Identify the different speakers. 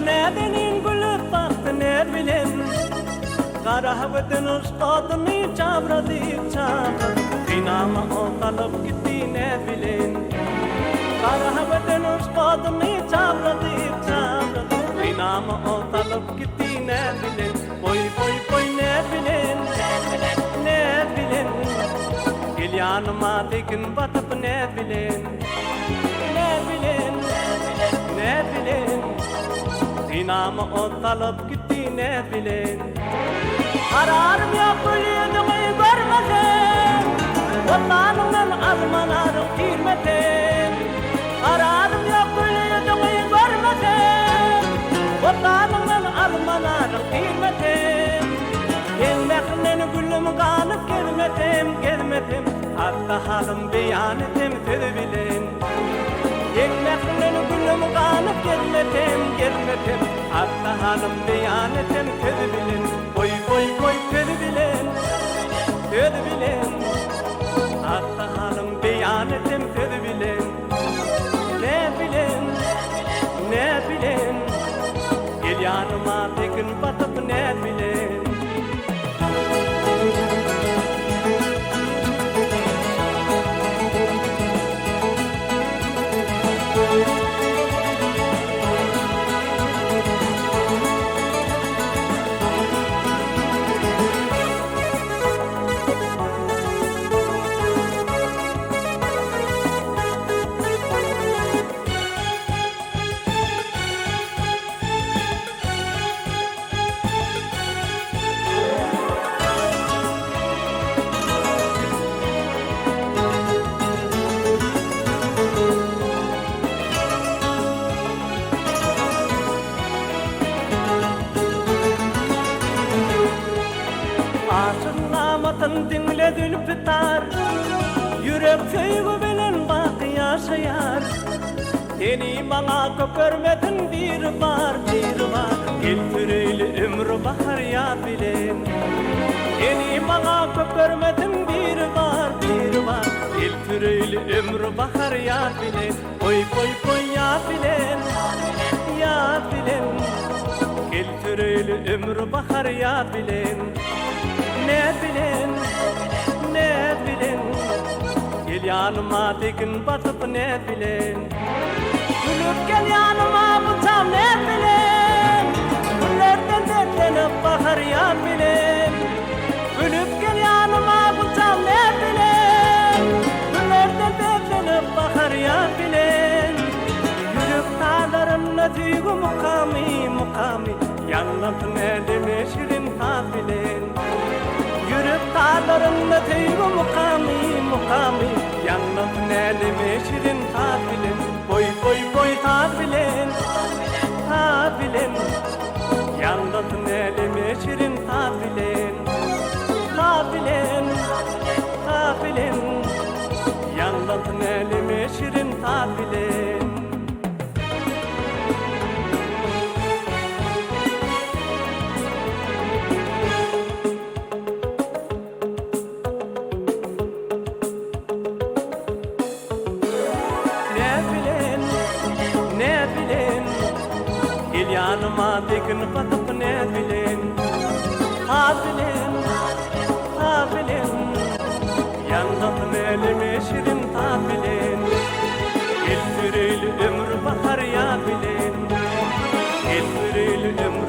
Speaker 1: Nedenin gülüp baktı ne bilin Karahavdın ustadını çavradı çavradı İnama o kalıp gitti ne bilin Karahavdın ustadını çavradı çavradı İnama o kalıp gitti ne bilin Boy boy boy ne bilin ne bilin Gel yanıma tekin batıp ne bilin ne bilin ne bilin İnama o kalıp gitti ne bilin Kararım yok ölüyordum görmedim Vatanımın azmanarım girmedim Kararım yok ölüyordum görmedim Vatanımın azmanarım girmedim Gelmekten gülüm kanıp gelmedim Hatta halim beyan etim bilin Gelmekten gülüm kanıp gelmedim Hatta halim beyan etim bilin Boy boy boy bilin Hatta halim beyan etim bilin Ne bilin ne bilin Gel yanıma tekin batıp ne bilin Aşıklamatın dinle dülpütar Yürek söygü bilen bak yaşayar Seni bana köpürmedin bir var Gültürüyle ömrü bahar ya bilin Seni bana köpürmedin bir var Gültürüyle ömrü bahar ya bilin Oy oy oy ya bilin ya bilin Gültürüyle ömrü bahar ya bilin Ne bilin ne bilin Gel yanıma tekin batıp ne bilin Gülüp gel yanıma bıçam ne bilin Güllerden dertlenip bahar ya bilin Gülüp gel yanıma bıçam ne bilin Güllerden dertlenip bahar ya bilin Yürük dağlarımla tüygü mukami Yanlatın elime şirin ta bilin Yürük dağlarımda tüygü mukami Yanlatın elime şirin ta bilin Boy boy boy ta bilin Yanlatın elime şirin ta bilin Yanlatın elime şirin ta bilin Gel yanıma tekin batıp ne bilin bilin Yanlatın elime şirin ta bilin Gültürüyle ömrü bahar ya bilin Gültürüyle ömrü